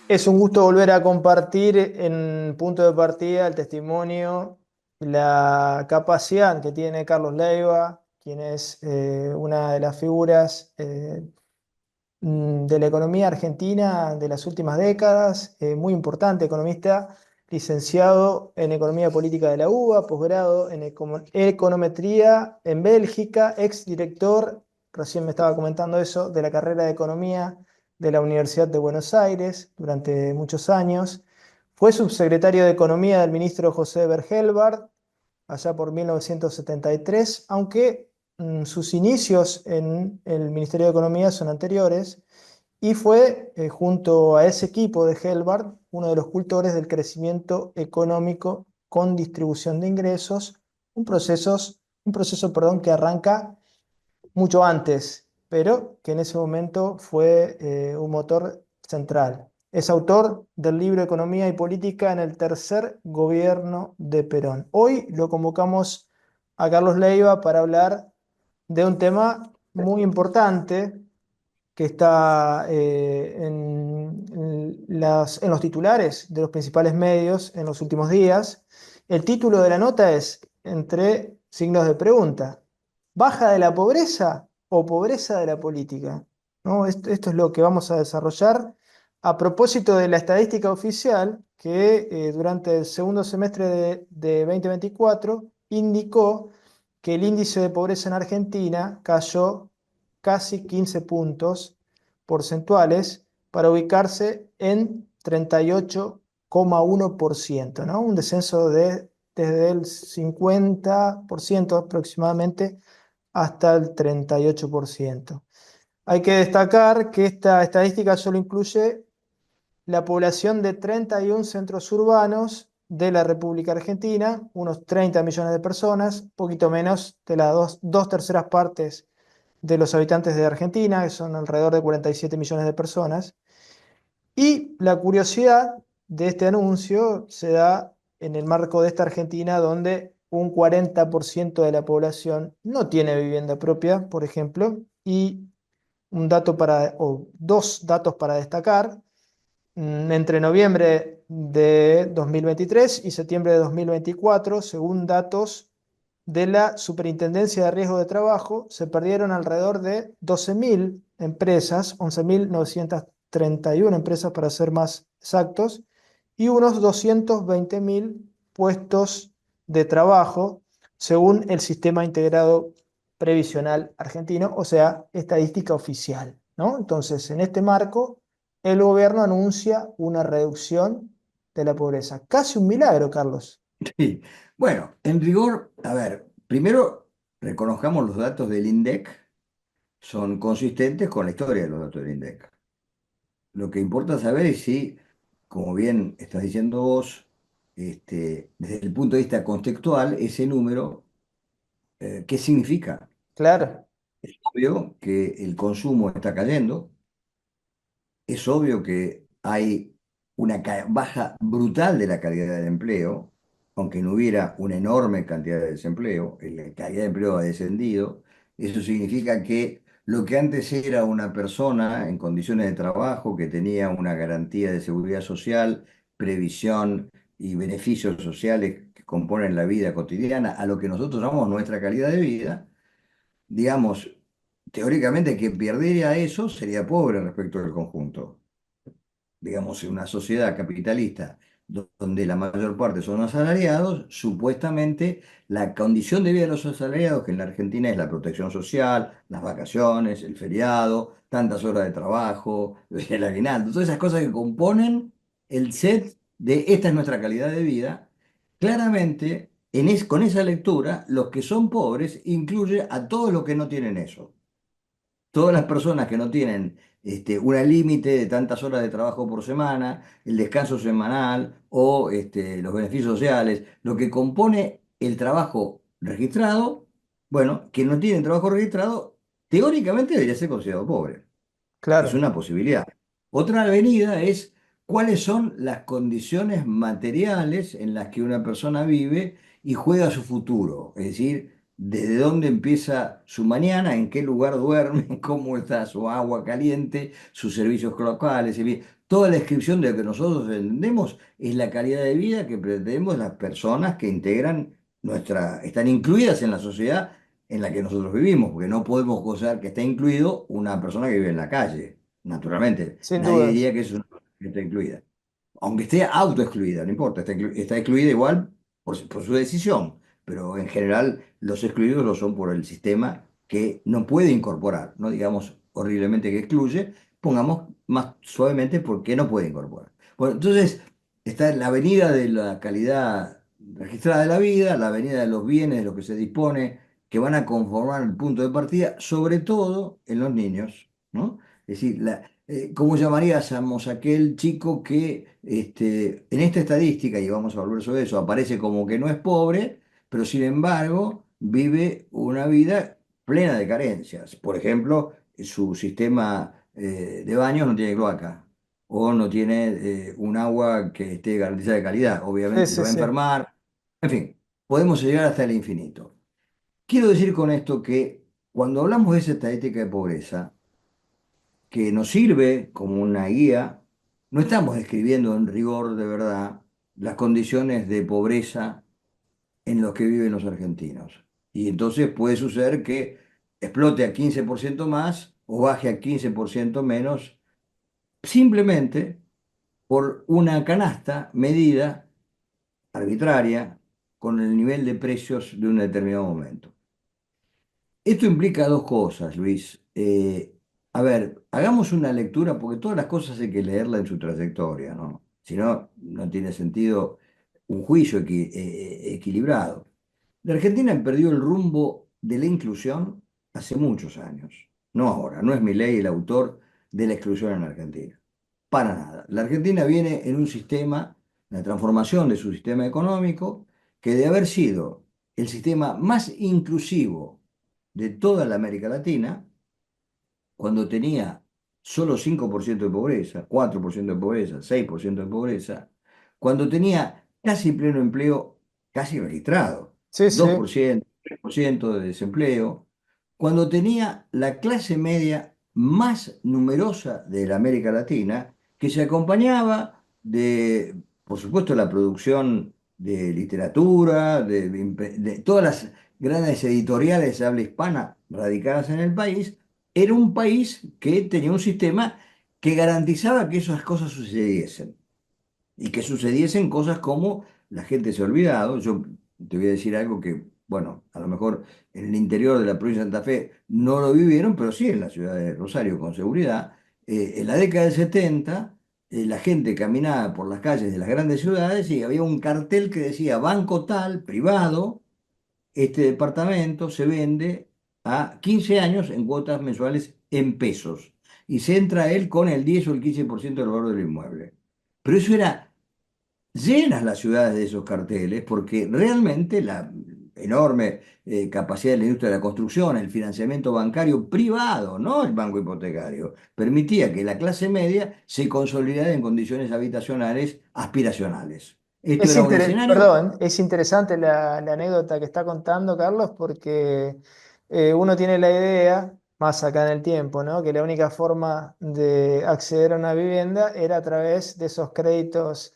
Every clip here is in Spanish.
Es un gusto volver a compartir en punto de partida el testimonio, la capacidad que tiene Carlos Leiva, quien es una de las figuras de la economía argentina de las últimas décadas, muy importante economista, licenciado en Economía Política de la UBA, posgrado en Econometría en Bélgica, ex director, recién me estaba comentando eso, de la carrera de Economía de la Universidad de Buenos Aires durante muchos años. Fue subsecretario de Economía del ministro José Bergelbard allá por 1973, aunque sus inicios en el Ministerio de Economía son anteriores, y fue, junto a ese equipo de Helbard, uno de los cultores del crecimiento económico con distribución de ingresos, un proceso, perdón, que arranca mucho antes, pero que en ese momento fue un motor central. Es autor del libro Economía y Política en el tercer gobierno de Perón. Hoy lo convocamos a Carlos Leiva para hablar de un tema muy importante que está en los titulares de los principales medios en los últimos días. El título de la nota es, entre signos de pregunta, ¿baja de la pobreza o pobreza de la política? ¿No? Esto es lo que vamos a desarrollar a propósito de la estadística oficial que durante el segundo semestre de 2024 indicó que el índice de pobreza en Argentina cayó casi 15 puntos porcentuales para ubicarse en 38,1%, ¿no? Un descenso desde el 50% aproximadamente hasta el 38%. Hay que destacar que esta estadística solo incluye la población de 31 centros urbanos de la República Argentina, unos 30 millones de personas, poquito menos de las dos terceras partes de los habitantes de Argentina, que son alrededor de 47 millones de personas. Y la curiosidad de este anuncio se da en el marco de esta Argentina donde un 40% de la población no tiene vivienda propia, por ejemplo, y o dos datos para destacar. Entre noviembre de 2023 y septiembre de 2024, según datos de la Superintendencia de Riesgo de Trabajo, se perdieron alrededor de 12.000 empresas, 11.931 empresas para ser más exactos, y unos 220.000 puestos de trabajo, según el Sistema Integrado Previsional Argentino, o sea, estadística oficial, ¿no? Entonces, en este marco, el gobierno anuncia una reducción de la pobreza. Casi un milagro, Carlos. Sí. Bueno, en rigor, a ver, primero reconozcamos los datos del INDEC, son consistentes con la historia de los datos del INDEC. Lo que importa saber es si, como bien estás diciendo vos, desde el punto de vista contextual, ese número, ¿qué significa? Claro, Es obvio que el consumo está cayendo, es obvio que hay una baja brutal de la calidad del empleo, aunque no hubiera una enorme cantidad de desempleo, la calidad de empleo ha descendido. Eso significa que lo que antes era una persona en condiciones de trabajo que tenía una garantía de seguridad social, previsión y beneficios sociales que componen la vida cotidiana, a lo que nosotros llamamos nuestra calidad de vida, digamos, teóricamente quien perdería eso sería pobre respecto del conjunto. Digamos, en una sociedad capitalista donde la mayor parte son asalariados, supuestamente la condición de vida de los asalariados, que en la Argentina es la protección social, las vacaciones, el feriado, tantas horas de trabajo, el aguinaldo, todas esas cosas que componen el set de esta es nuestra calidad de vida, claramente con esa lectura, los que son pobres incluye a todos los que no tienen eso. Todas las personas que no tienen una límite de tantas horas de trabajo por semana, el descanso semanal o los beneficios sociales, lo que compone el trabajo registrado, bueno, quien no tiene trabajo registrado, teóricamente debería ser considerado pobre. Es claro. una posibilidad. Otra avenida es cuáles son las condiciones materiales en las que una persona vive y juega su futuro. Es decir, desde dónde empieza su mañana, en qué lugar duerme, cómo está su agua caliente, sus servicios locales, en fin. Toda la descripción de lo que nosotros entendemos es la calidad de vida que pretendemos las personas que integran están incluidas en la sociedad en la que nosotros vivimos, porque no podemos gozar que está incluido una persona que vive en la calle, naturalmente. Sin Nadie dudas. diría que es una persona que está incluida, aunque esté autoexcluida, no importa, está excluida igual por su decisión, pero en general los excluidos lo son por el sistema que no puede incorporar, no digamos horriblemente que excluye, pongamos más suavemente porque no puede incorporar. Bueno, entonces está la avenida de la calidad registrada de la vida, la avenida de los bienes, de lo que se dispone, que van a conformar el punto de partida, sobre todo en los niños, ¿no? Es decir, ¿cómo llamaríamos a aquel chico que en esta estadística, y vamos a volver sobre eso, aparece como que no es pobre, pero sin embargo vive una vida plena de carencias? Por ejemplo, su sistema de baños no tiene cloaca o no tiene un agua que esté garantizada de calidad. Sí, Obviamente se sí, va a sí. enfermar. En fin, podemos llegar hasta el infinito. Quiero decir con esto que cuando hablamos de esa estadística de pobreza, que nos sirve como una guía, no estamos describiendo en rigor de verdad las condiciones de pobreza en los que viven los argentinos. Y entonces puede suceder que explote a 15% más o baje a 15% menos, simplemente por una canasta medida arbitraria con el nivel de precios de un determinado momento. Esto implica dos cosas, Luis. A ver, hagamos una lectura, porque todas las cosas hay que leerla en su trayectoria, ¿no? Si no, no tiene sentido un juicio equilibrado. La Argentina perdió el rumbo de la inclusión hace muchos años, no ahora, no es Milei el autor de la exclusión en Argentina, para nada. La Argentina viene en un sistema, la transformación de su sistema económico, que de haber sido el sistema más inclusivo de toda la América Latina, cuando tenía solo 5% de pobreza, 4% de pobreza, 6% de pobreza, cuando tenía casi pleno empleo, casi registrado, Sí, sí. 2%, 3% de desempleo, cuando tenía la clase media más numerosa de la América Latina, que se acompañaba de, por supuesto, la producción de literatura, de todas las grandes editoriales de habla hispana radicadas en el país. Era un país que tenía un sistema que garantizaba que esas cosas sucediesen y que sucediesen cosas como la gente se ha olvidado. Yo te voy a decir algo que, bueno, a lo mejor en el interior de la provincia de Santa Fe no lo vivieron, pero sí en la ciudad de Rosario con seguridad. En la década del 70, la gente caminaba por las calles de las grandes ciudades y había un cartel que decía banco tal, privado, este departamento se vende a 15 años en cuotas mensuales en pesos y se entra él con el 10 o el 15% del valor del inmueble. Pero eso era llenas las ciudades de esos carteles porque realmente la enorme capacidad de la industria de la construcción, el financiamiento bancario privado, no el banco hipotecario, permitía que la clase media se consolidara en condiciones habitacionales aspiracionales. Esto era un escenario Perdón, es interesante la anécdota que está contando Carlos porque uno tiene la idea, más acá en el tiempo, ¿no? Que la única forma de acceder a una vivienda era a través de esos créditos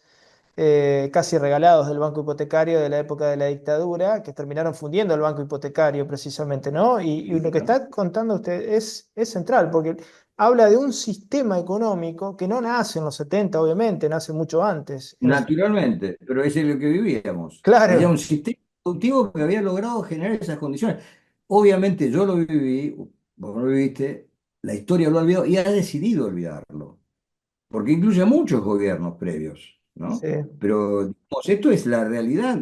casi regalados del banco hipotecario de la época de la dictadura, que terminaron fundiendo el banco hipotecario precisamente, ¿no? Y lo que está contando usted es central, porque habla de un sistema económico que no nace en los 70, obviamente, nace mucho antes. naturalmente, pero ese es lo que vivíamos. Era un Claro, sistema productivo que había logrado generar esas condiciones. Obviamente yo lo viví, vos lo viviste, la historia lo ha olvidado y ha decidido olvidarlo, porque incluye a muchos gobiernos previos, sí. ¿no? Pero digamos, esto es la realidad,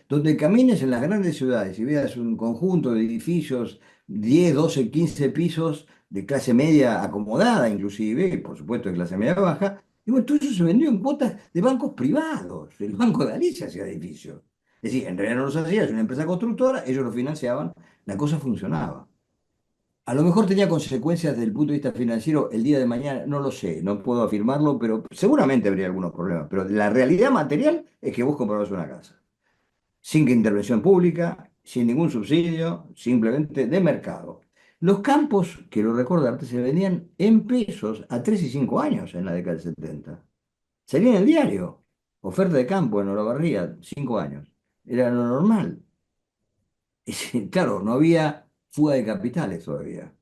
donde camines en las grandes ciudades y veas un conjunto de edificios, 10, 12, 15 pisos de clase media acomodada inclusive, y por supuesto de clase media baja, y bueno, todo eso se vendió en cuotas de bancos privados. El Banco de Galicia hacía edificios. Es decir, en realidad no los hacía, es una empresa constructora, ellos lo financiaban, la cosa funcionaba. A lo mejor tenía consecuencias desde el punto de vista financiero el día de mañana, no lo sé, no puedo afirmarlo, pero seguramente habría algunos problemas. Pero la realidad material es que vos comprabas una casa, sin que intervención pública, sin ningún subsidio, simplemente de mercado. Los campos, quiero recordarte, se vendían en pesos a 3 y 5 años en la década del 70. Salía en el diario. Oferta de campo en Olavarría, 5 años. Era lo normal. Claro, no había fuga de capitales todavía.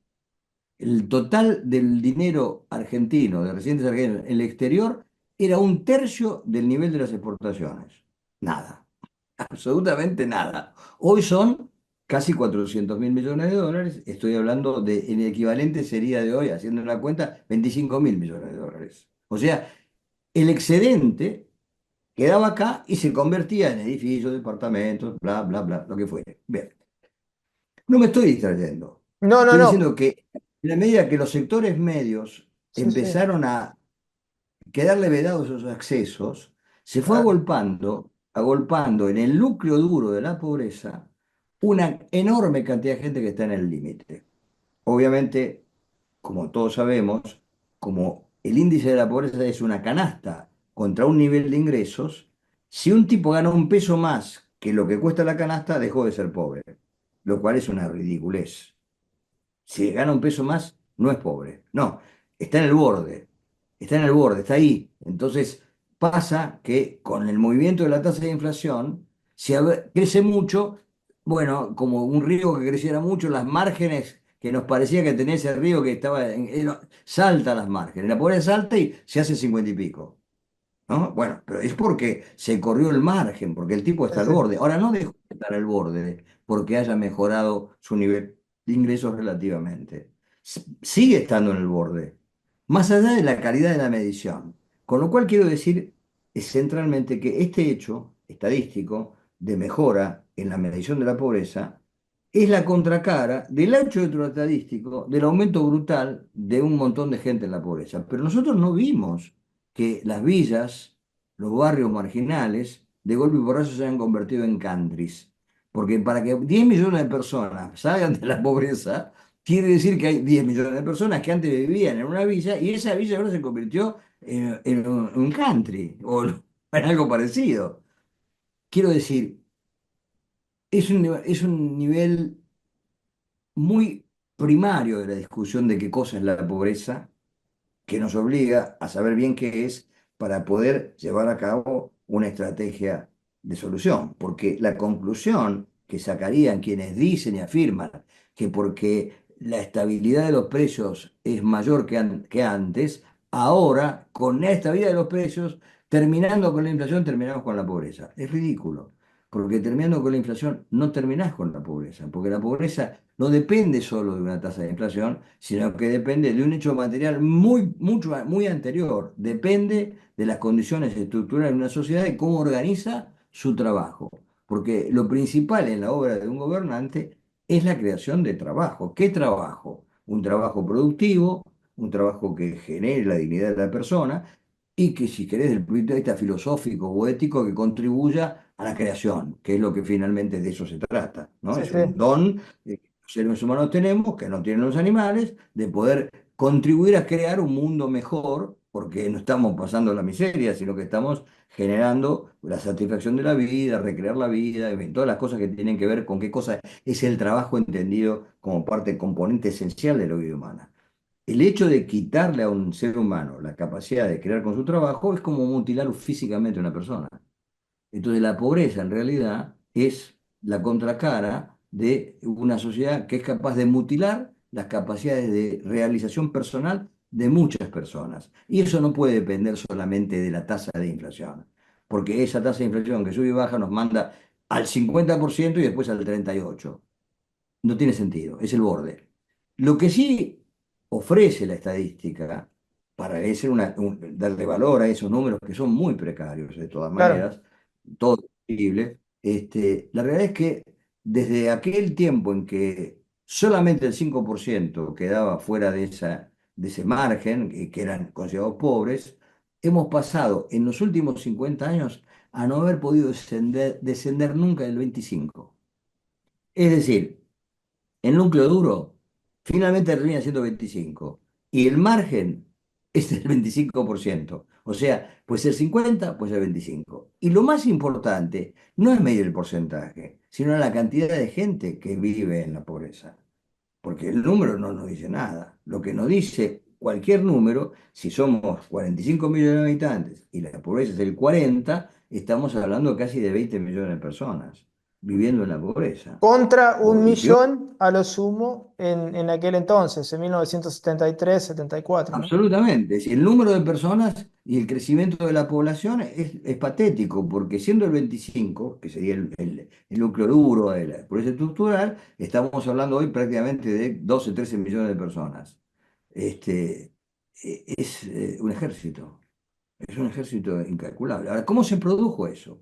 El total del dinero argentino, de residentes argentinos en el exterior, era un tercio del nivel de las exportaciones. Nada, absolutamente nada. Hoy son casi 400.000 millones de dólares. Estoy hablando de, el equivalente sería de hoy, haciendo la cuenta, 25.000 millones de dólares. O sea, el excedente quedaba acá y se convertía en edificios, departamentos, bla, bla, bla, lo que fuere. Bien, no me estoy distrayendo. No, no, Estoy no. diciendo que en la medida que los sectores medios Sí, sí. empezaron a quedarle vedados esos accesos, se fue Claro. agolpando en el núcleo duro de la pobreza una enorme cantidad de gente que está en el límite. Obviamente, como todos sabemos, como el índice de la pobreza es una canasta contra un nivel de ingresos, si un tipo gana un peso más que lo que cuesta la canasta, dejó de ser pobre, lo cual es una ridiculez. Si gana un peso más, no es pobre. No, está en el borde. Está en el borde, está ahí. Entonces pasa que con el movimiento de la tasa de inflación, si crece mucho, bueno, como un río que creciera mucho, las márgenes que nos parecía que tenía ese río que estaba, salta las márgenes. La pobreza salta y se hace 50 y pico. ¿No? Bueno, pero es porque se corrió el margen, porque el tipo Sí, está al sí. borde. Ahora no dejó de estar al borde porque haya mejorado su nivel de ingresos relativamente. Sigue estando en el borde, más allá de la calidad de la medición. Con lo cual quiero decir centralmente que este hecho estadístico de mejora en la medición de la pobreza es la contracara del hecho estadístico del aumento brutal de un montón de gente en la pobreza. Pero nosotros no vimos que las villas, los barrios marginales, de golpe y porrazo se han convertido en countries. Porque para que 10 millones de personas salgan de la pobreza, quiere decir que hay 10 millones de personas que antes vivían en una villa y esa villa ahora se convirtió en un country o en algo parecido. Quiero decir, es un nivel muy primario de la discusión de qué cosa es la pobreza que nos obliga a saber bien qué es para poder llevar a cabo una estrategia de solución. Porque la conclusión que sacarían quienes dicen y afirman que porque la estabilidad de los precios es mayor que antes, ahora con la estabilidad de los precios, terminando con la inflación, terminamos con la pobreza. Es ridículo. Porque terminando con la inflación no terminás con la pobreza, porque la pobreza no depende solo de una tasa de inflación, sino que depende de un hecho material muy anterior. Depende de las condiciones estructurales de una sociedad y cómo organiza su trabajo. Porque lo principal en la obra de un gobernante es la creación de trabajo. ¿Qué trabajo? Un trabajo productivo, un trabajo que genere la dignidad de la persona y que, si querés, desde el punto de vista filosófico o ético, que contribuya a la creación, que es lo que finalmente de eso se trata, ¿no? Sí, Es sí. un don que los seres humanos tenemos, que no tienen los animales, de poder contribuir a crear un mundo mejor, porque no estamos pasando la miseria, sino que estamos generando la satisfacción de la vida, recrear la vida, en fin, todas las cosas que tienen que ver con qué cosa es el trabajo entendido como parte componente esencial de la vida humana. El hecho de quitarle a un ser humano la capacidad de crear con su trabajo es como mutilar físicamente a una persona. Entonces la pobreza en realidad es la contracara de una sociedad que es capaz de mutilar las capacidades de realización personal de muchas personas. Y eso no puede depender solamente de la tasa de inflación, porque esa tasa de inflación que sube y baja nos manda al 50% y después al 38%. No tiene sentido, es el borde. Lo que sí ofrece la estadística, para ser darle valor a esos números que son muy precarios de todas Claro. maneras, todo es posible, la realidad es que desde aquel tiempo en que solamente el 5% quedaba fuera de ese margen, que eran considerados pobres, hemos pasado en los últimos 50 años a no haber podido descender nunca del 25%. Es decir, el núcleo duro finalmente termina siendo 25 y el margen es del 25%. O sea, puede ser 50, puede ser 25. Y lo más importante no es medir el porcentaje, sino la cantidad de gente que vive en la pobreza. Porque el número no nos dice nada. Lo que nos dice cualquier número, si somos 45 millones de habitantes y la pobreza es el 40, estamos hablando casi de 20 millones de personas viviendo en la pobreza. Contra O, un y peor, millón a lo sumo en aquel entonces, en 1973, 74, ¿no? absolutamente. Si el número de personas y el crecimiento de la población es patético, porque siendo el 25, que sería el núcleo duro de la pobreza estructural, estamos hablando hoy prácticamente de 12, 13 millones de personas. Este, es es un ejército incalculable. Ahora, ¿cómo se produjo eso?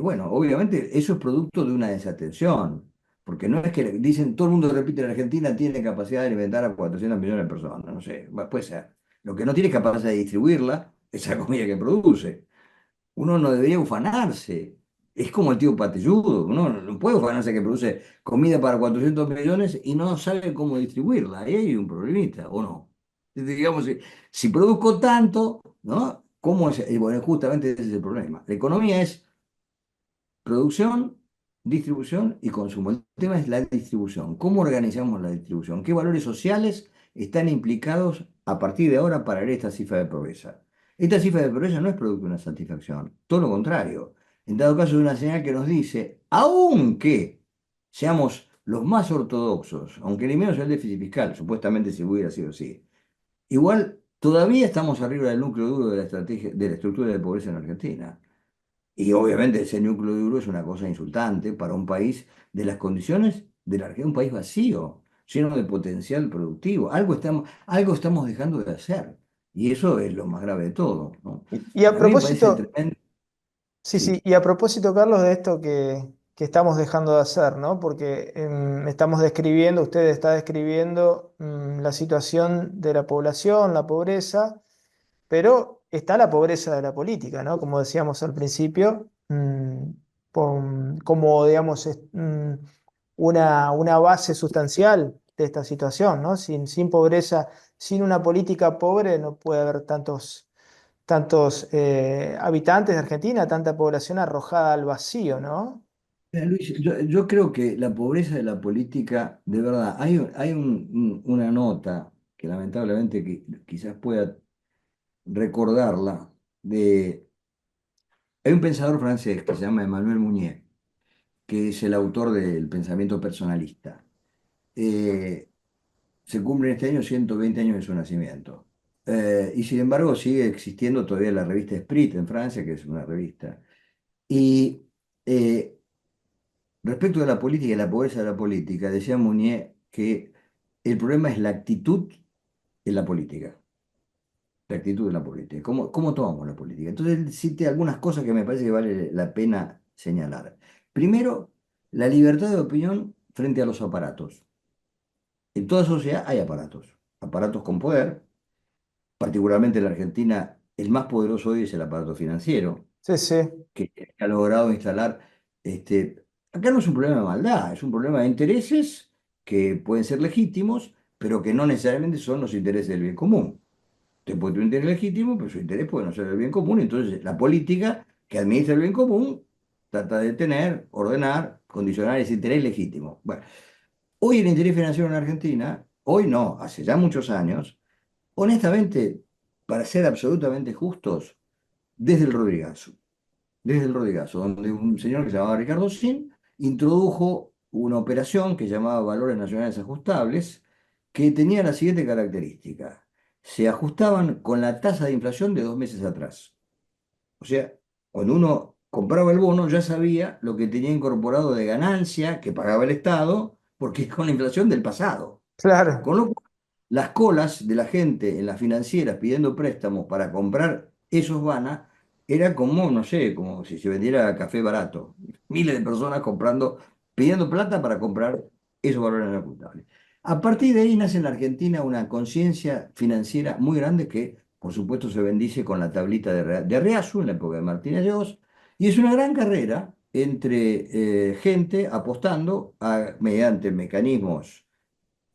Bueno, obviamente eso es producto de una desatención, porque no es que dicen, todo el mundo repite, la Argentina tiene capacidad de alimentar a 400 millones de personas, no sé, puede ser. Lo que no tiene es capacidad de distribuirla, esa comida que produce. Uno no debería ufanarse. Es como el tío patilludo, uno no puede ufanarse que produce comida para 400 millones y no sabe cómo distribuirla. Ahí hay un problemita, ¿o no? Digamos, si produzco tanto, ¿no? ¿Cómo es? Y bueno, justamente ese es el problema. La economía es producción, distribución y consumo. El tema es la distribución. ¿Cómo organizamos la distribución? ¿Qué valores sociales están implicados a partir de ahora para esta cifra de pobreza? Esta cifra de pobreza no es producto de una satisfacción, todo lo contrario. En dado caso, es una señal que nos dice, aunque seamos los más ortodoxos, aunque eliminemos el déficit fiscal, supuestamente si hubiera sido así, igual todavía estamos arriba del núcleo duro de la estrategia, de la estructura de pobreza en Argentina. Y obviamente ese núcleo duro es una cosa insultante para un país de las condiciones de la Argentina, un país vacío, lleno de potencial productivo. Algo estamos dejando de hacer. Y eso es lo más grave de todo, ¿no? Y a A mí me parece propósito, tremendo. sí, sí, Sí. y a propósito, Carlos, de esto que estamos dejando de hacer, ¿no? Porque estamos describiendo, usted está describiendo la situación de la población, la pobreza, pero está la pobreza de la política, ¿no? Como decíamos al principio, como, digamos, una base sustancial de esta situación, ¿no? Sin pobreza, sin una política pobre, no puede haber tantos habitantes de Argentina, tanta población arrojada al vacío, ¿no? Mira, Luis, yo creo que la pobreza de la política, de verdad, una nota que lamentablemente quizás pueda recordarla, hay un pensador francés que se llama Emmanuel Mounier, que es el autor del pensamiento personalista. Eh, Se cumplen este año 120 años de su nacimiento. Y sin embargo sigue existiendo todavía la revista Esprit en Francia, que es una revista. Y eh, respecto de la política y la pobreza de la política, decía Mounier que el problema es la actitud en la política. La actitud en la política. ¿Cómo tomamos la política? Entonces, él cita algunas cosas que me parece que vale la pena señalar. Primero, la libertad de opinión frente a los aparatos. En toda sociedad hay aparatos, aparatos con poder, particularmente en la Argentina, el más poderoso hoy es el aparato financiero, Sí, sí, que ha logrado instalar, acá no es un problema de maldad, es un problema de intereses que pueden ser legítimos, pero que no necesariamente son los intereses del bien común. Usted puede tener un interés legítimo, pero su interés puede no ser el bien común, entonces la política que administra el bien común trata de tener, ordenar, condicionar ese interés legítimo. Bueno, hoy el interés financiero en Argentina, hoy no, hace ya muchos años, honestamente, para ser absolutamente justos, desde el Rodrigazo, donde un señor que se llamaba Ricardo Sin introdujo una operación que llamaba valores nacionales ajustables, que tenía la siguiente característica. Se ajustaban con la tasa de inflación de 2 meses atrás. O sea, cuando uno compraba el bono ya sabía lo que tenía incorporado de ganancia que pagaba el Estado, porque es con la inflación del pasado. claro, Con lo cual, las colas de la gente en las financieras pidiendo préstamos para comprar esos vanas era como, no sé, como si se vendiera café barato. Miles de personas comprando, pidiendo plata para comprar esos valores inajustables. A partir de ahí nace en la Argentina una conciencia financiera muy grande que, por supuesto, se bendice con la tablita de Arriazu en la época de Martínez de Oz, y es una gran carrera entre gente apostando mediante mecanismos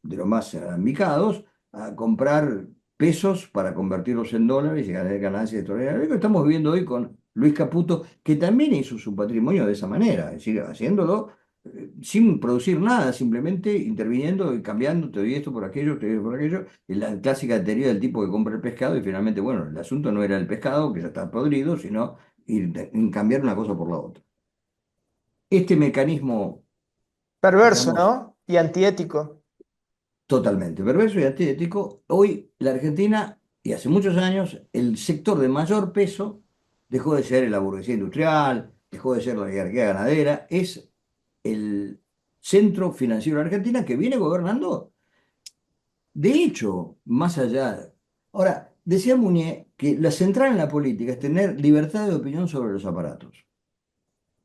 de los más alambicados a comprar pesos para convertirlos en dólares y ganar ganancias extraordinarias. Lo que estamos viviendo hoy con Luis Caputo, que también hizo su patrimonio de esa manera, es decir, haciéndolo sin producir nada, simplemente interviniendo y cambiando, te doy esto por aquello, te doy esto por aquello, es la clásica teoría del tipo que compra el pescado y finalmente, bueno, el asunto no era el pescado, que ya está podrido, sino en cambiar una cosa por la otra. Este mecanismo, Perverso, digamos, ¿no? Y antiético. totalmente perverso y antiético, hoy la Argentina, y hace muchos años, el sector de mayor peso dejó de ser la burguesía industrial, dejó de ser la oligarquía ganadera, es el centro financiero de la Argentina que viene gobernando, de hecho, más allá. Ahora, decía Muñé que la central en la política es tener libertad de opinión sobre los aparatos.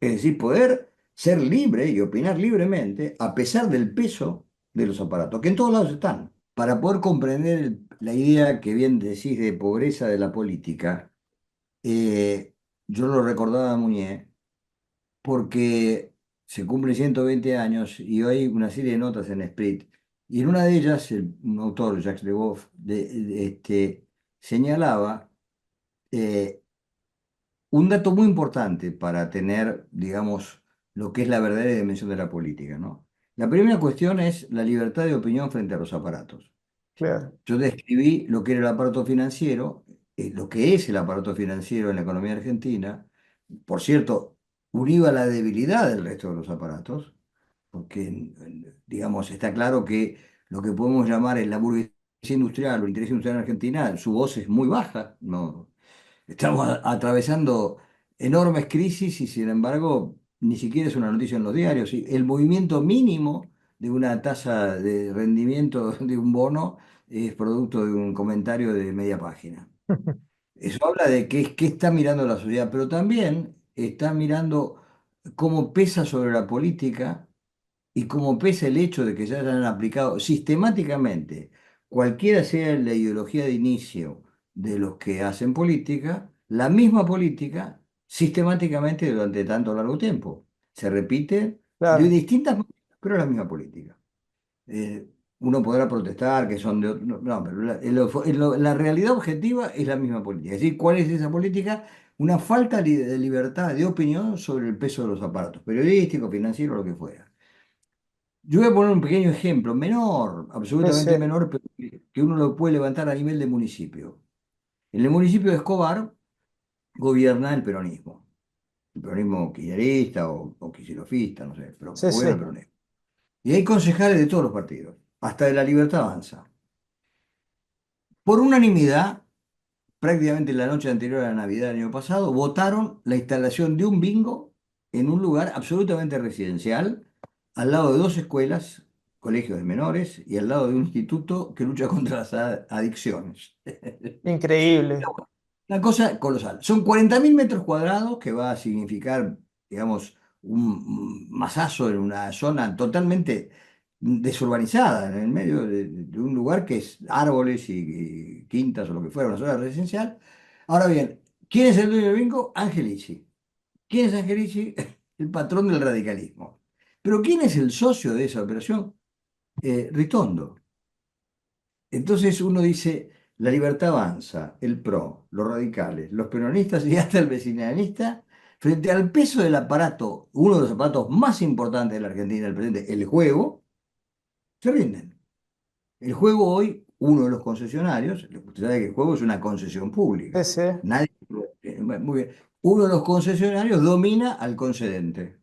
Es decir, poder ser libre y opinar libremente a pesar del peso de los aparatos, que en todos lados están. Para poder comprender la idea que bien decís de pobreza de la política, eh, yo lo recordaba a Muñé porque se cumplen 120 años y hay una serie de notas en Split. Y en una de ellas, un autor, Jacques Le Goff, señalaba eh, un dato muy importante para tener, digamos, lo que es la verdadera dimensión de la política, ¿no? La primera cuestión es la libertad de opinión frente a los aparatos. Claro, Yo describí lo que era el aparato financiero, lo que es el aparato financiero en la economía argentina, por cierto, unido a la debilidad del resto de los aparatos, porque, digamos, está claro que lo que podemos llamar es la burguesía industrial o el interés industrial en Argentina, su voz es muy baja, no, estamos atravesando enormes crisis y sin embargo ni siquiera es una noticia en los diarios. ¿Sí? El movimiento mínimo de una tasa de rendimiento de un bono es producto de un comentario de media página. Eso habla de qué está mirando la sociedad, pero también está mirando cómo pesa sobre la política y como pese el hecho de que se hayan aplicado sistemáticamente, cualquiera sea la ideología de inicio de los que hacen política, la misma política sistemáticamente durante tanto largo tiempo. Se repite de claro. distintas maneras, pero es la misma política. Eh, Uno podrá protestar que son de otro, no, no, pero la realidad objetiva es la misma política. Es decir, ¿cuál es esa política? Una falta de libertad de opinión sobre el peso de los aparatos, periodísticos, financieros, lo que fuera. Yo voy a poner un pequeño ejemplo, menor, absolutamente Ese, menor, pero que uno lo puede levantar a nivel de municipio. En el municipio de Escobar gobierna el peronismo kirchnerista o kicilofista, no sé, pero sí, gobierna sí. el peronismo. Y hay concejales de todos los partidos, hasta de la Libertad Avanza. Por unanimidad, prácticamente la noche anterior a la Navidad del año pasado, votaron la instalación de un bingo en un lugar absolutamente residencial, al lado de dos escuelas, colegios de menores, y al lado de un instituto que lucha contra las adicciones. Increíble. Una cosa colosal. Son 40.000 metros cuadrados que va a significar, digamos, un masazo en una zona totalmente desurbanizada, en el medio de un lugar que es árboles y quintas o lo que fuera, una zona residencial. Ahora bien, ¿quién es el dueño del bingo? Angelici. ¿Quién es Angelici? El patrón del radicalismo. Pero ¿quién es el socio de esa operación? Ritondo. Entonces uno dice, la libertad avanza, el PRO, los radicales, los peronistas y hasta el vecinalista, frente al peso del aparato, uno de los aparatos más importantes de la Argentina, el presente, el juego, se rinden. El juego hoy, uno de los concesionarios, usted sabe que el juego es una concesión pública. Ese, Nadie, muy bien. Uno de los concesionarios domina al concedente.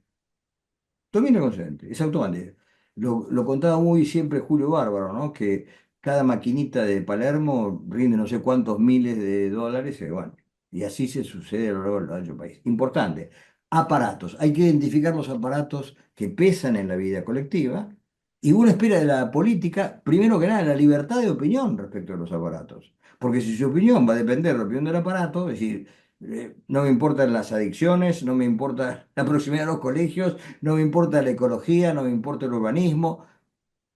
Domina el consciente, es automático. Lo contaba muy siempre Julio Bárbaro, ¿no? Que cada maquinita de Palermo rinde no sé cuántos miles de dólares, bueno, y así se sucede a lo largo del ancho país. Importante, aparatos. Hay que identificar los aparatos que pesan en la vida colectiva y uno espera de la política, primero que nada, la libertad de opinión respecto a los aparatos. Porque si su opinión va a depender de la opinión del aparato, es decir, no me importan las adicciones, no me importa la proximidad de los colegios, no me importa la ecología, no me importa el urbanismo,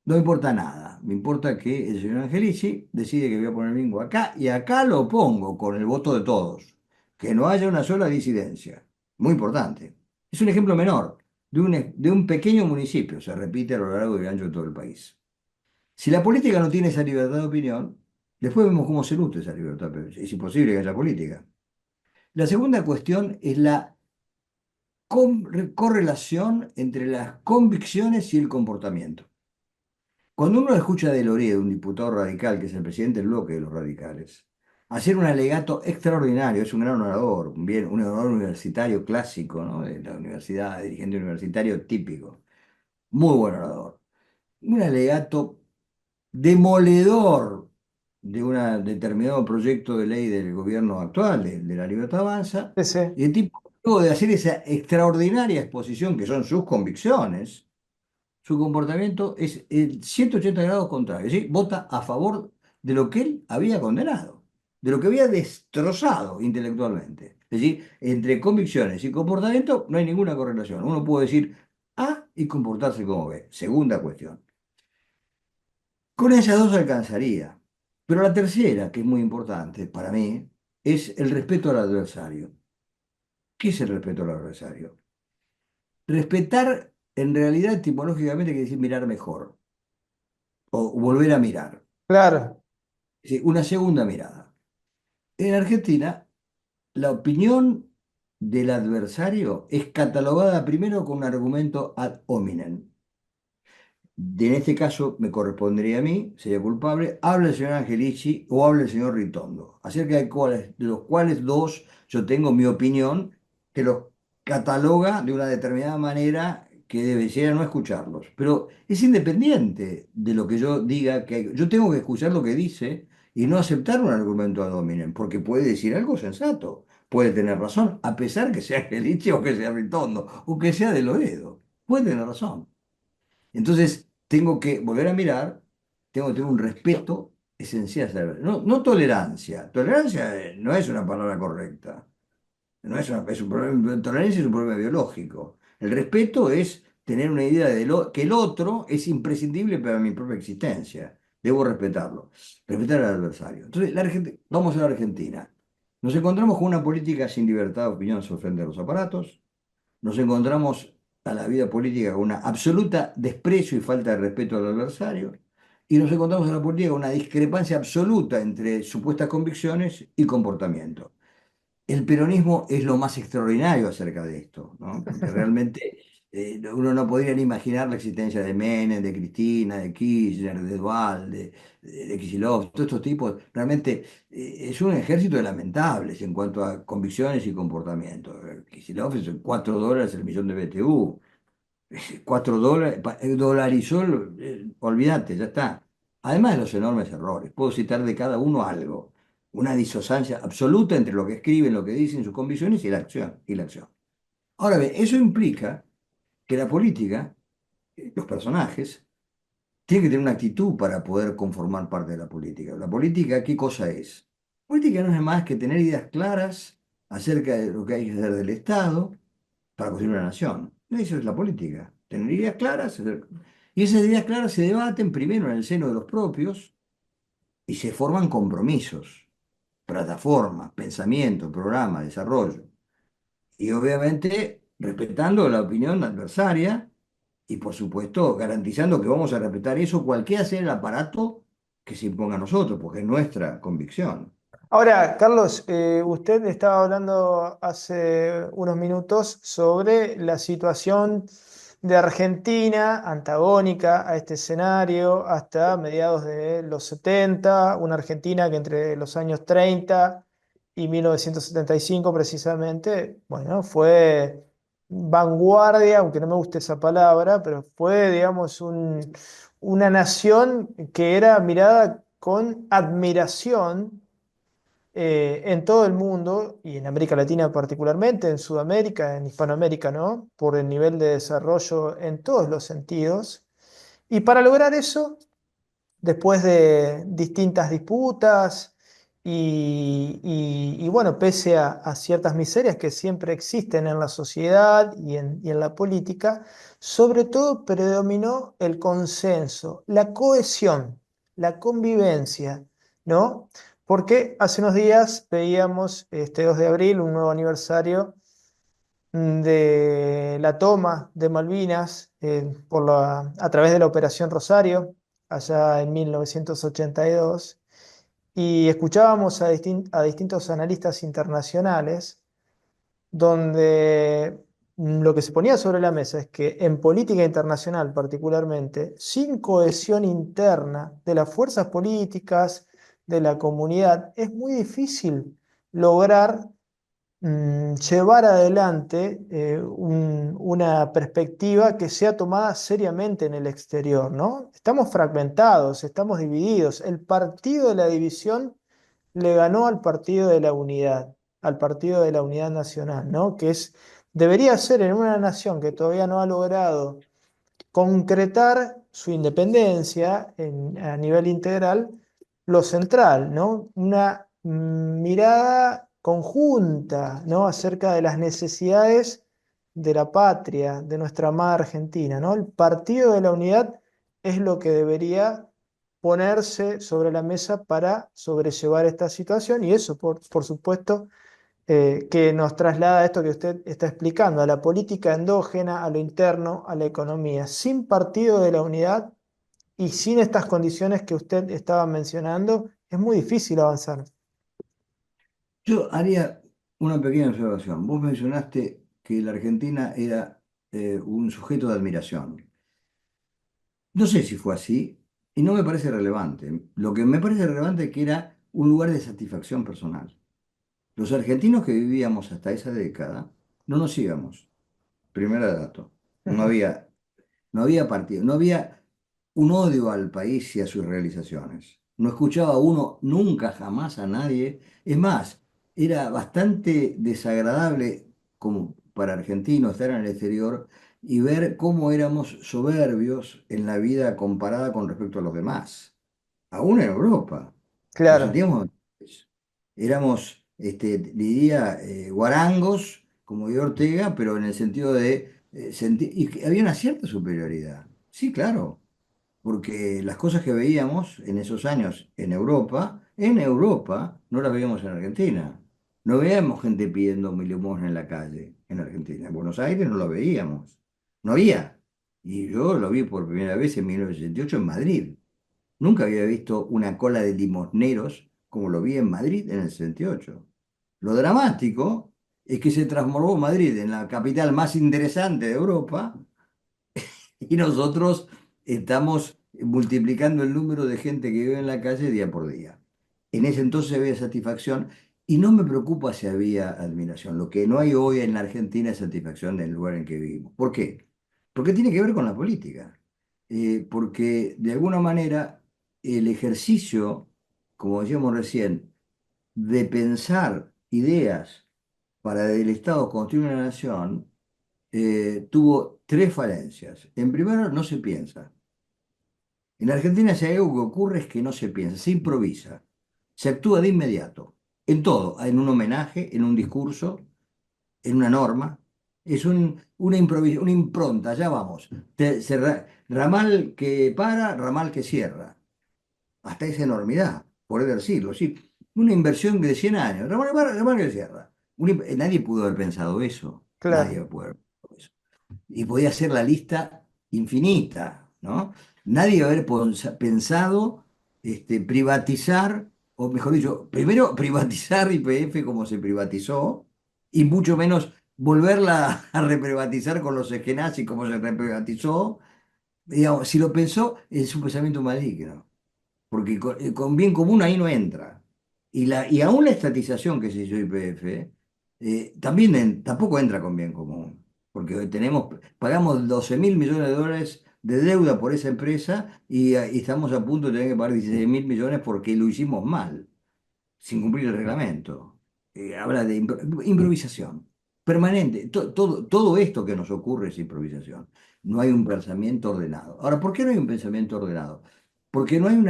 no me importa nada. Me importa que el señor Angelici decide que voy a poner el bingo acá y acá lo pongo con el voto de todos. Que no haya una sola disidencia. Muy importante. Es un ejemplo menor de un pequeño municipio, se repite a lo largo y ancho de todo el país. Si la política no tiene esa libertad de opinión, Después vemos cómo se nutre esa libertad, pero es imposible que haya política. La segunda cuestión es la correlación entre las convicciones y el comportamiento. Cuando uno escucha de Loredo, un diputado radical, que es el presidente del bloque de los radicales, hacer un alegato extraordinario, es un gran orador, un orador universitario clásico, ¿no? De la universidad, dirigente universitario típico, muy buen orador. Un alegato demoledor de un determinado proyecto de ley del gobierno actual, de la Libertad Avanza, Sí, sí. y el tipo, luego de hacer esa extraordinaria exposición que son sus convicciones, su comportamiento es el 180 grados contrario, es decir, vota a favor de lo que él había condenado, de lo que había destrozado intelectualmente. Es decir, entre convicciones y comportamiento no hay ninguna correlación. Uno puede decir A y comportarse como B. Segunda cuestión. Con esas dos alcanzaría. Pero la tercera, que es muy importante para mí, es el respeto al adversario. ¿Qué es el respeto al adversario? Respetar, en realidad, etimológicamente, quiere decir mirar mejor o volver a mirar. Claro. Es decir, una segunda mirada. En Argentina, la opinión del adversario es catalogada primero con un argumento ad hominem. En este caso me correspondería a mí, sería culpable, habla el señor Angelici o habla el señor Ritondo, acerca de los cuales dos yo tengo mi opinión que los cataloga de una determinada manera que debería no escucharlos. Pero es independiente de lo que yo diga, que yo tengo que escuchar lo que dice y no aceptar un argumento ad hominem, porque puede decir algo sensato, puede tener razón, a pesar que sea Angelici o que sea Ritondo o que sea de Loredo, puede tener razón. Entonces, tengo que volver a mirar, tengo que tener un respeto esencial. ¿Sabes? No, no tolerancia. Tolerancia no es una palabra correcta. No es, es un problema, tolerancia es un problema biológico. El respeto es tener una idea de que el otro es imprescindible para mi propia existencia. Debo respetarlo. Respetar al adversario. Entonces, vamos a la Argentina. Nos encontramos con una política sin libertad de opinión sobre frente a los aparatos, nos encontramos a la vida política con una absoluta desprecio y falta de respeto al adversario, y nos encontramos en la política con una discrepancia absoluta entre supuestas convicciones y comportamiento. El peronismo es lo más extraordinario acerca de esto, ¿no? Porque realmente uno no podría ni imaginar la existencia de Menem, de Cristina, de Kirchner, de Duhalde, de Kicillof, todos estos tipos. Realmente es un ejército de lamentables en cuanto a convicciones y comportamiento. Kicillof es $4 el millón de BTU. $4, dolarizó, olvídate, ya está. Además de los enormes errores, puedo citar de cada uno algo, una disonancia absoluta entre lo que escriben, lo que dicen, sus convicciones y la acción. Y la acción. Ahora bien, eso implica que la política, los personajes, tienen que tener una actitud para poder conformar parte de la política. La política, ¿qué cosa es? Política no es más que tener ideas claras acerca de lo que hay que hacer del Estado, para construir una nación. Eso es la política. Tener ideas claras. Y esas ideas claras se debaten primero en el seno de los propios y se forman compromisos, plataformas, pensamiento, programa, desarrollo. Y obviamente respetando la opinión adversaria y por supuesto garantizando que vamos a respetar eso cualquiera sea el aparato que se imponga a nosotros, porque es nuestra convicción. Ahora, Carlos, usted estaba hablando hace unos minutos sobre la situación de Argentina antagónica a este escenario hasta mediados de los 70, una Argentina que entre los años 30 y 1975 precisamente, bueno, fue vanguardia, aunque no me guste esa palabra, pero fue, digamos, una nación que era mirada con admiración en todo el mundo y en América Latina particularmente, en Sudamérica, en Hispanoamérica, ¿no? Por el nivel de desarrollo en todos los sentidos. Y para lograr eso, después de distintas disputas y bueno, pese a ciertas miserias que siempre existen en la sociedad y en la política, sobre todo predominó el consenso, la cohesión, la convivencia, ¿no? Porque hace unos días veíamos este 2 de abril, un nuevo aniversario de la toma de Malvinas a través de la Operación Rosario, allá en 1982. y escuchábamos a distintos analistas internacionales donde lo que se ponía sobre la mesa es que en política internacional particularmente, sin cohesión interna de las fuerzas políticas, de la comunidad, es muy difícil lograr llevar adelante una perspectiva que sea tomada seriamente en el exterior, ¿no? Estamos fragmentados, estamos divididos. El partido de la división le ganó al partido de la unidad, al partido de la unidad nacional, ¿no? Debería ser en una nación que todavía no ha logrado concretar su independencia a nivel integral, lo central, ¿no? Una mirada conjunta, ¿no? Acerca de las necesidades de la patria, de nuestra amada Argentina, ¿no? El Partido de la Unidad es lo que debería ponerse sobre la mesa para sobrellevar esta situación y eso, por supuesto, que nos traslada a esto que usted está explicando, a la política endógena, a lo interno, a la economía. Sin partido de la unidad y sin estas condiciones que usted estaba mencionando, es muy difícil avanzar. Yo haría una pequeña observación. Vos mencionaste que la Argentina era un sujeto de admiración. No sé si fue así y no me parece relevante. Lo que me parece relevante es que era un lugar de satisfacción personal. Los argentinos que vivíamos hasta esa década no nos íbamos. Primer dato. No había, no había partido, no había un odio al país y a sus realizaciones. No escuchaba uno nunca, jamás a nadie. Es más, era bastante desagradable como para argentinos estar en el exterior y ver cómo éramos soberbios en la vida comparada con respecto a los demás. Aún en Europa. Nos Claro, sentíamos, éramos, diría, guarangos, como de Ortega, pero en el sentido de sentir, y que había una cierta superioridad. Sí, claro, porque las cosas que veíamos en esos años en Europa, no las veíamos en Argentina. No veíamos gente pidiendo limosna en la calle en Argentina. En Buenos Aires no lo veíamos. No había. Y yo lo vi por primera vez en 1968 en Madrid. Nunca había visto una cola de limosneros como lo vi en Madrid en el 68. Lo dramático es que se transformó Madrid en la capital más interesante de Europa y nosotros estamos multiplicando el número de gente que vive en la calle día por día. En ese entonces había satisfacción y no me preocupa si había admiración. Lo que no hay hoy en la Argentina es satisfacción del lugar en que vivimos. ¿Por qué? Porque tiene que ver con la política. Porque de alguna manera el ejercicio, como decíamos recién, de pensar ideas para el Estado construir una nación, tuvo tres falencias. En primero, no se piensa. En Argentina, si hay algo que ocurre es que no se piensa, se improvisa, se actúa de inmediato, en todo, en un homenaje, en un discurso, en una norma. Es una impronta, ya vamos. Ramal que para, ramal que cierra. Hasta esa enormidad, por decirlo, sí. Una inversión de 100 años, ramal que para, ramal que cierra. Nadie pudo haber pensado eso. Nadie claro, pudo haber pensado eso y podía ser la lista infinita, ¿no? Nadie haber pensado privatizar, o mejor dicho, primero privatizar YPF como se privatizó, y mucho menos volverla a reprivatizar con los esquenazis como se reprivatizó. Digamos, si lo pensó, es un pensamiento maligno porque con bien común ahí no entra. Y aún la estatización que se hizo YPF también tampoco entra con bien común, porque pagamos 12.000 millones de dólares de deuda por esa empresa y estamos a punto de tener que pagar 16.000 millones porque lo hicimos mal sin cumplir el reglamento. Habla de improvisación permanente. Todo esto que nos ocurre es improvisación. No hay un pensamiento ordenado. Ahora, ¿por qué no hay un pensamiento ordenado? Porque no hay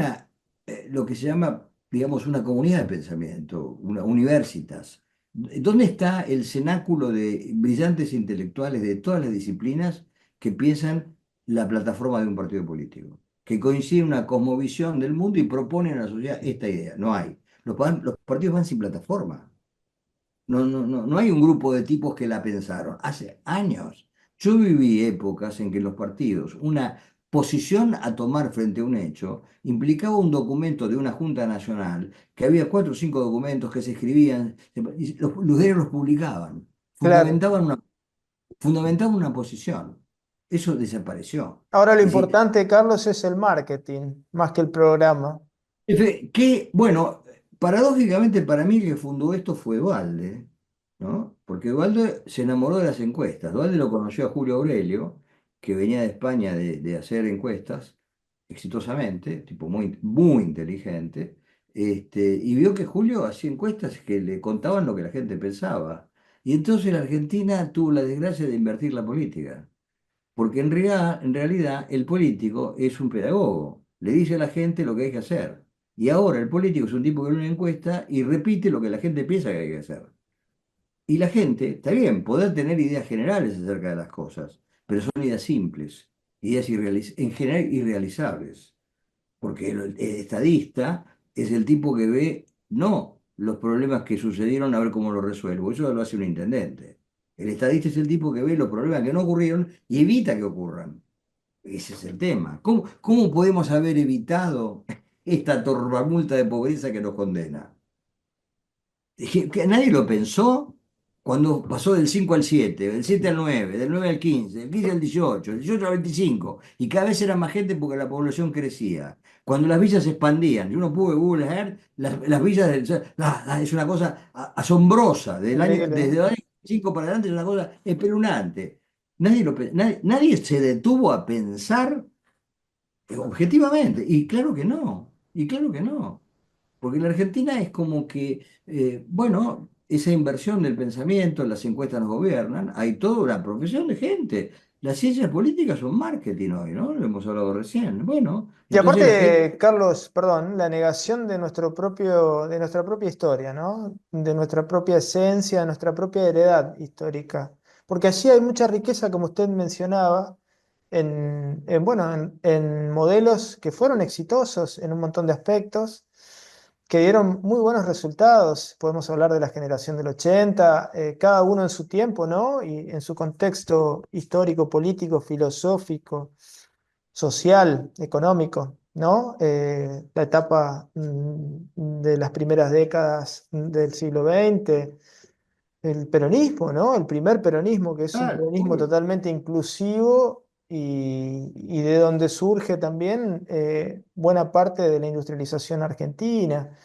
lo que se llama, digamos, una comunidad de pensamiento, una universitas. ¿Dónde está el cenáculo de brillantes intelectuales de todas las disciplinas que piensan la plataforma de un partido político? Que coincide en una cosmovisión del mundo y proponen a la sociedad esta idea. No hay. Los partidos van sin plataforma. No hay un grupo de tipos que la pensaron. Hace años. Yo viví épocas en que los partidos, una posición a tomar frente a un hecho implicaba un documento de una Junta Nacional, que había 4 o 5 documentos que se escribían, y los diarios los publicaban, Claro. fundamentaban una posición. Eso desapareció. Ahora lo Es decir, importante, Carlos, es el marketing, más que el programa. bueno, paradójicamente para mí el que fundó esto fue Dualde, ¿no? Porque Dualde se enamoró de las encuestas. Dualde lo conoció a Julio Aurelio, que venía de España de hacer encuestas exitosamente, tipo muy, muy inteligente, y vio que Julio hacía encuestas que le contaban lo que la gente pensaba. Y entonces la Argentina tuvo la desgracia de invertir la política. Porque en realidad el político es un pedagogo, le dice a la gente lo que hay que hacer. Y ahora el político es un tipo que ve una encuesta y repite lo que la gente piensa que hay que hacer. Y la gente, está bien, podrá tener ideas generales acerca de las cosas, pero son ideas simples, ideas en general irrealizables. Porque el estadista es el tipo que ve no los problemas que sucedieron a ver cómo los resuelvo, eso lo hace un intendente. El estadista es el tipo que ve los problemas que no ocurrieron y evita que ocurran. Ese es el tema. ¿Cómo podemos haber evitado esta tormulta de pobreza que nos condena? Que nadie lo pensó cuando pasó del 5 al 7, del 7 al 9, del 9 al 15, del 15 al 18, del 18 al 25, y cada vez era más gente porque la población crecía. Cuando las villas se expandían, yo no pude Google Earth, las villas, es una cosa asombrosa, Increíble. desde el año 5 para adelante es una cosa espeluznante. Nadie se detuvo a pensar objetivamente, y claro que no. Porque la Argentina es como que, bueno, esa inversión del pensamiento, las encuestas nos gobiernan, hay toda una profesión de gente. Las ciencias políticas son marketing hoy, ¿no? Lo hemos hablado recién. Bueno, Y entonces la gente, aparte, Carlos, perdón, la negación de de nuestra propia historia, ¿no? De nuestra propia esencia, de nuestra propia heredad histórica. Porque allí hay mucha riqueza, como usted mencionaba, bueno, en modelos que fueron exitosos en un montón de aspectos, que dieron muy buenos resultados. Podemos hablar de la generación del 80, cada uno en su tiempo, ¿no? Y en su contexto histórico, político, filosófico, social, económico, ¿no? La etapa de las primeras décadas del siglo XX, el peronismo, ¿no? El primer peronismo, que es un peronismo obvio. totalmente inclusivo y de donde surge también buena parte de la industrialización argentina.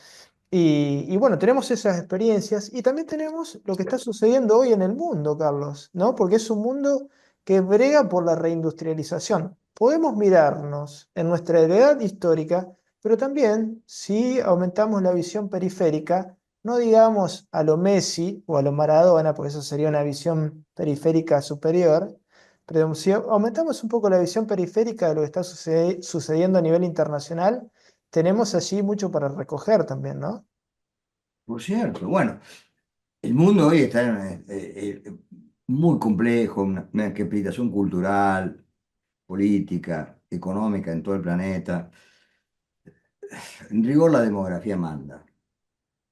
Y bueno, tenemos esas experiencias y también tenemos lo que está sucediendo hoy en el mundo, Carlos, ¿no? Porque es un mundo que brega por la reindustrialización. Podemos mirarnos en nuestra heredad histórica, pero también si aumentamos la visión periférica, no digamos a lo Messi o a lo Maradona, porque eso sería una visión periférica superior, pero si aumentamos un poco la visión periférica de lo que está sucediendo a nivel internacional, tenemos allí mucho para recoger también, ¿no? Por cierto. Bueno, el mundo hoy está muy complejo, una explicación cultural, política, económica en todo el planeta. En rigor, la demografía manda.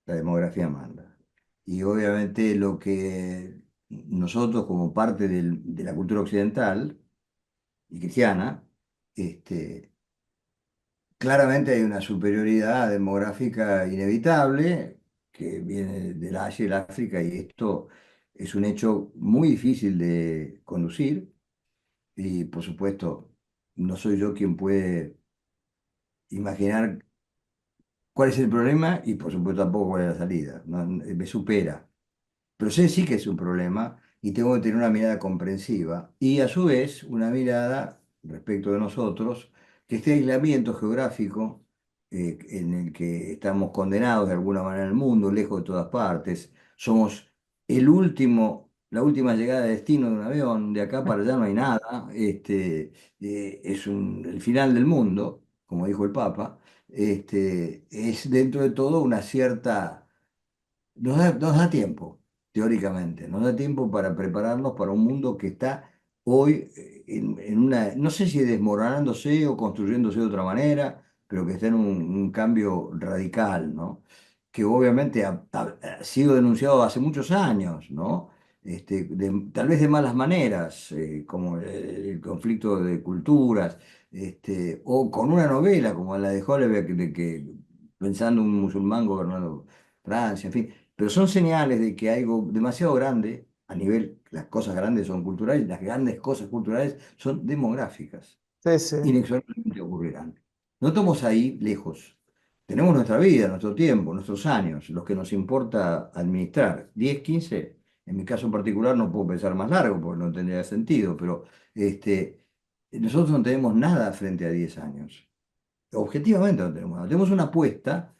La demografía manda. Y obviamente lo que nosotros como parte de la cultura occidental y cristiana, este, claramente hay una superioridad demográfica inevitable que viene del Asia y el África y esto es un hecho muy difícil de conducir y por supuesto no soy yo quien puede imaginar cuál es el problema y por supuesto tampoco cuál es la salida. Me supera. Pero sé sí que es un problema y tengo que tener una mirada comprensiva y a su vez una mirada respecto de nosotros, que este aislamiento geográfico en el que estamos condenados de alguna manera en el mundo, lejos de todas partes, somos la última llegada de destino de un avión, de acá para allá no hay nada, el final del mundo, como dijo el Papa, es dentro de todo una cierta nos da tiempo, teóricamente, nos da tiempo para prepararnos para un mundo que está hoy en una, no sé si desmoronándose o construyéndose de otra manera, pero que está en un cambio radical, ¿no? Que obviamente ha sido denunciado hace muchos años, ¿no? Tal vez de malas maneras, como el conflicto de culturas, o con una novela como la de Hollebeck, pensando un musulmán gobernando Francia, en fin. Pero son señales de que algo demasiado grande, a nivel, las cosas grandes son culturales, las grandes cosas culturales son demográficas, Sí, sí. inexorablemente ocurrirán. No estamos ahí lejos. Tenemos nuestra vida, nuestro tiempo, nuestros años, los que nos importa administrar. 10, 15, en mi caso en particular no puedo pensar más largo porque no tendría sentido, pero este, nosotros no tenemos nada frente a 10 años. Objetivamente no tenemos nada. Tenemos una apuesta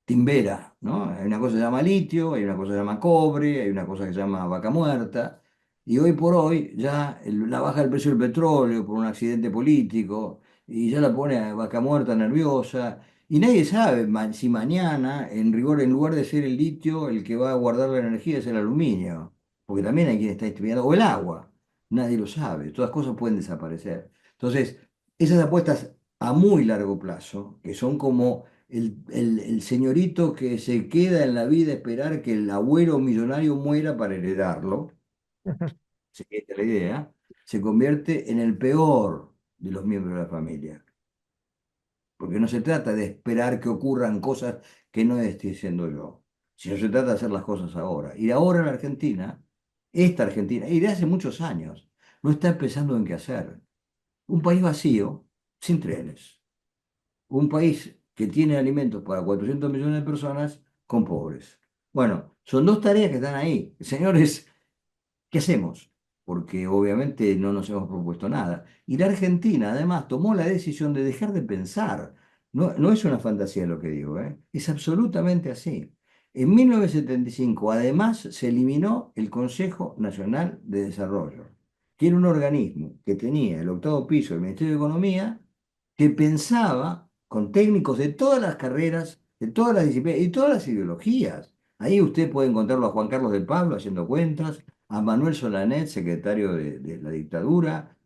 timbera, ¿no? Hay una cosa que se llama litio, hay una cosa que se llama cobre, hay una cosa que se llama vaca muerta, y hoy por hoy ya la baja del precio del petróleo por un accidente político, y ya la pone a vaca muerta nerviosa, y nadie sabe si mañana, en rigor, en lugar de ser el litio, el que va a guardar la energía es el aluminio, porque también hay quien está estudiando, o el agua, nadie lo sabe, todas las cosas pueden desaparecer. Entonces, esas apuestas a muy largo plazo, que son como el señorito que se queda en la vida a esperar que el abuelo millonario muera para heredarlo, si esta es la idea, se convierte en el peor de los miembros de la familia. Porque no se trata de esperar que ocurran cosas que no estoy diciendo yo, sino se trata de hacer las cosas ahora. Y ahora la Argentina, esta Argentina, y de hace muchos años, no está pensando en qué hacer. Un país vacío, sin trenes. Un país que tiene alimentos para 400 millones de personas con pobres. Bueno, son dos tareas que están ahí. Señores, ¿qué hacemos? Porque obviamente no nos hemos propuesto nada. Y la Argentina, además, tomó la decisión de dejar de pensar. No, no es una fantasía lo que digo, ¿eh? Es absolutamente así. En 1975, además, se eliminó el Consejo Nacional de Desarrollo, que era un organismo que tenía el octavo piso del Ministerio de Economía, que pensaba con técnicos de todas las carreras, de todas las disciplinas y todas las ideologías. Ahí usted puede encontrarlo a Juan Carlos del Pablo haciendo cuentas, a Manuel Solanet, secretario de la dictadura,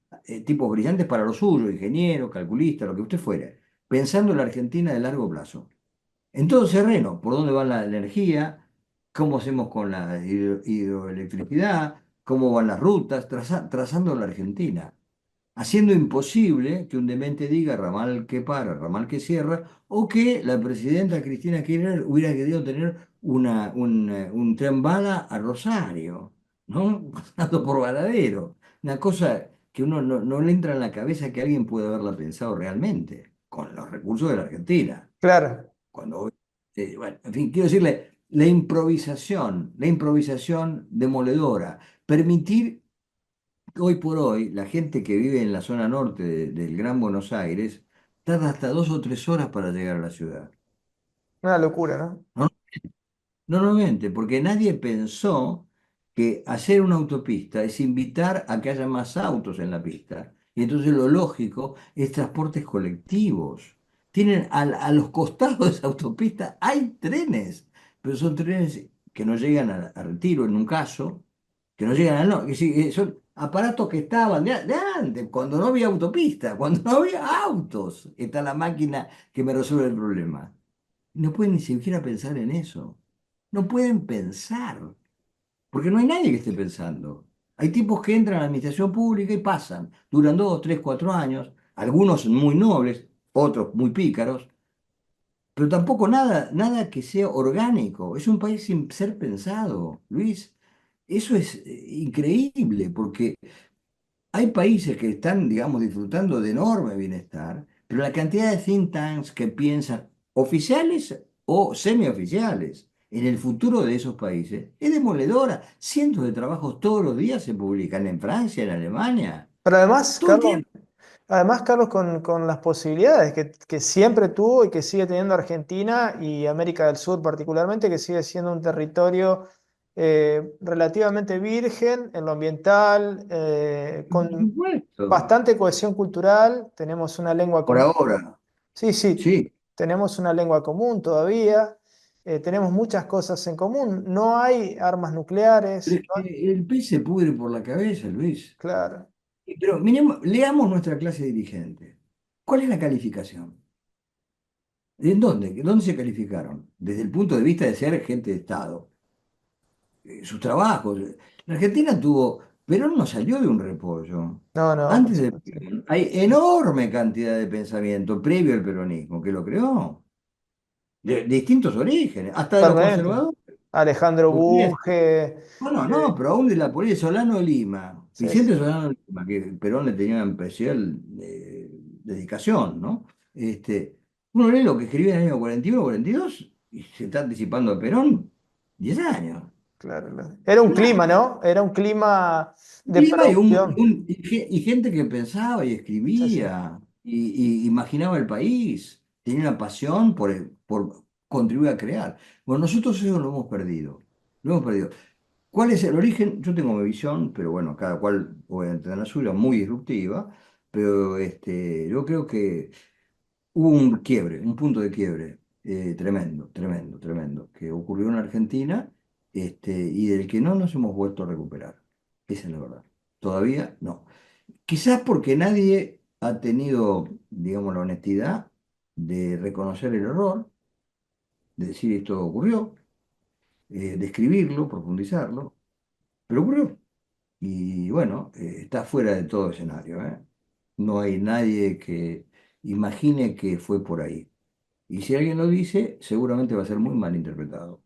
tipos brillantes para lo suyo, ingeniero, calculista, lo que usted fuere, pensando en la Argentina de largo plazo. En todo terreno, por dónde va la energía, cómo hacemos con la hidroelectricidad, cómo van las rutas, trazando la Argentina, haciendo imposible que un demente diga ramal que para, ramal que cierra, o que la presidenta Cristina Kirchner hubiera querido tener un tren bala a Rosario, ¿no? Pasando por Varadero. Una cosa que uno no le entra en la cabeza que alguien puede haberla pensado realmente, con los recursos de la Argentina. Claro. Cuando, bueno, en fin, quiero decirle, la improvisación demoledora, permitir hoy por hoy, la gente que vive en la zona norte del Gran Buenos Aires tarda hasta 2 o 3 horas para llegar a la ciudad. Una locura, ¿no? ¿No? Normalmente, porque nadie pensó que hacer una autopista es invitar a que haya más autos en la pista. Y entonces lo lógico es transportes colectivos. A los costados de esa autopista hay trenes, pero son trenes que no llegan a Retiro en un caso, que no llegan al norte, son aparatos que estaban de antes, cuando no había autopista, cuando no había autos. Está la máquina que me resuelve el problema. No pueden ni siquiera pensar en eso. No pueden pensar, porque no hay nadie que esté pensando. Hay tipos que entran a la administración pública y pasan, duran 2, 3, 4 años, algunos muy nobles, otros muy pícaros, pero tampoco nada que sea orgánico. Es un país sin ser pensado, Luis. Eso es increíble, porque hay países que están, digamos, disfrutando de enorme bienestar, pero la cantidad de think tanks que piensan, oficiales o semioficiales, en el futuro de esos países es demoledora. Cientos de trabajos todos los días se publican en Francia, en Alemania, Pero además, todo el Carlos, tiempo. con las posibilidades que siempre tuvo y que sigue teniendo Argentina y América del Sur particularmente, que sigue siendo un territorio relativamente virgen en lo ambiental, Por con supuesto, bastante cohesión cultural, tenemos una lengua por común. ahora, Sí, sí, sí. tenemos una lengua común todavía, tenemos muchas cosas en común, no hay armas Pero nucleares, es que el pez se pudre por la cabeza, Luis. claro. Pero leamos nuestra clase dirigente. ¿Cuál es la calificación? ¿En dónde? ¿Dónde se calificaron? Desde el punto de vista de ser gente de Estado. Sus trabajos. La Argentina tuvo Perón no salió de un repollo. No, no, por Antes de supuesto. Perón hay enorme cantidad de pensamiento previo al peronismo que lo creó, de distintos orígenes, hasta de los Totalmente. conservadores. Alejandro Burgueses. Bunge. No, pero aún de la política, Solano de Lima, Sí, sí, Vicente Solano de Lima, que Perón le tenía una especial dedicación, ¿no? Uno lee lo que escribía en el año 41, 42 y se está anticipando a Perón 10 años. claro, claro. Era un clima, ¿no? Era un clima de Clima producción. y gente que pensaba y Sí, sí, escribía y imaginaba el país, tenía una pasión por contribuir a crear. Bueno, nosotros eso lo hemos perdido. Lo hemos perdido. ¿Cuál es el origen? Yo tengo mi visión, pero bueno, cada cual puede tener la suya, muy disruptiva, pero yo creo que hubo un quiebre, un punto de quiebre tremendo, tremendo, tremendo, que ocurrió en Argentina y del que no nos hemos vuelto a recuperar. Esa es la verdad. Todavía no. Quizás porque nadie ha tenido, digamos, la honestidad de reconocer el error, de decir esto ocurrió, de escribirlo, profundizarlo, pero ocurrió. Y bueno, está fuera de todo escenario, ¿eh? No hay nadie que imagine que fue por ahí. Y si alguien lo dice, seguramente va a ser muy mal interpretado.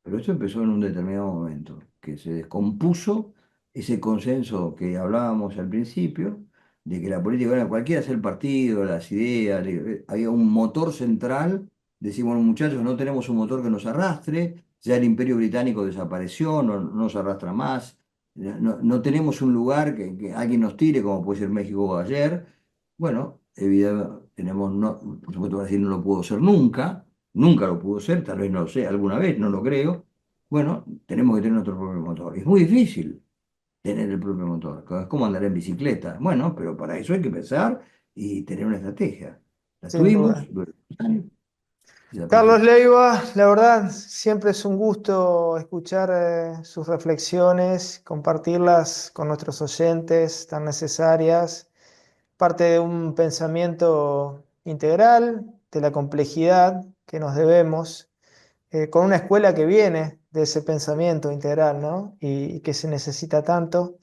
Pero esto empezó en un determinado momento, que se descompuso ese consenso que hablábamos al principio, de que la política era cualquiera sea el partido, las ideas, había un motor central, decimos los muchachos, no tenemos un motor que nos arrastre, ya el Imperio Británico desapareció, no nos arrastra más, no tenemos un lugar que alguien nos tire, como puede ser México ayer. Bueno, evidentemente, tenemos, no, por supuesto, Brasil no lo pudo ser nunca, nunca lo pudo ser, tal vez no lo sé, alguna vez, no lo creo. Bueno, tenemos que tener nuestro propio motor. Es muy difícil tener el propio motor. Es como andar en bicicleta. Bueno, pero para eso hay que pensar y tener una estrategia. La sin tuvimos duda. durante años y Carlos desapareció. Leiva, la verdad, siempre es un gusto escuchar sus reflexiones, compartirlas con nuestros oyentes tan necesarias, parte de un pensamiento integral, de la complejidad que nos debemos, con una escuela que viene de ese pensamiento integral, ¿no? Y que se necesita tanto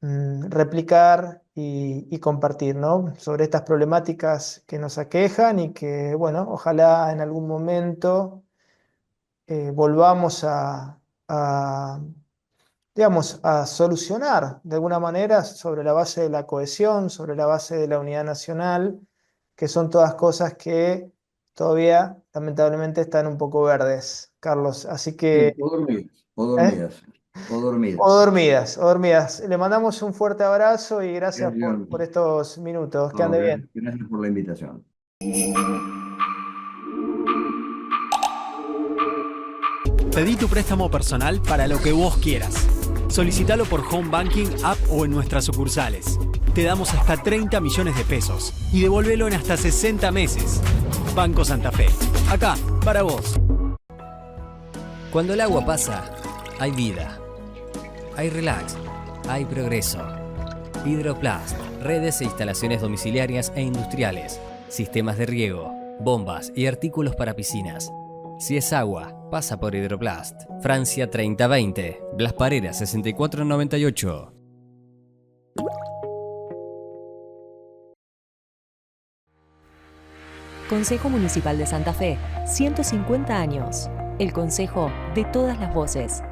replicar y compartir, ¿no? Sobre estas problemáticas que nos aquejan y que, bueno, ojalá en algún momento volvamos a, digamos, a solucionar de alguna manera sobre la base de la cohesión, sobre la base de la unidad nacional, que son todas cosas que todavía lamentablemente están un poco verdes, Carlos. Así Sí, que, o dormidas, o ¿eh? dormidas, o dormidas. O dormidas, o dormidas. Le mandamos un fuerte abrazo y gracias Gracias, por estos minutos. Que ande Pablo, bien. gracias por la invitación. Pedí tu préstamo personal para lo que vos quieras. Solicítalo por Home Banking, app o en nuestras sucursales. Te damos hasta 30 millones de pesos y devolvelo en hasta 60 meses. Banco Santa Fe. Acá, para vos. Cuando el agua pasa, hay vida. Hay relax. Hay progreso. Hidroplast. Redes e instalaciones domiciliarias e industriales. Sistemas de riego. Bombas y artículos para piscinas. Si es agua, pasa por Hidroplast. Francia 3020. Blas Parera 6498. Consejo Municipal de Santa Fe, 150 años. El consejo de todas las voces.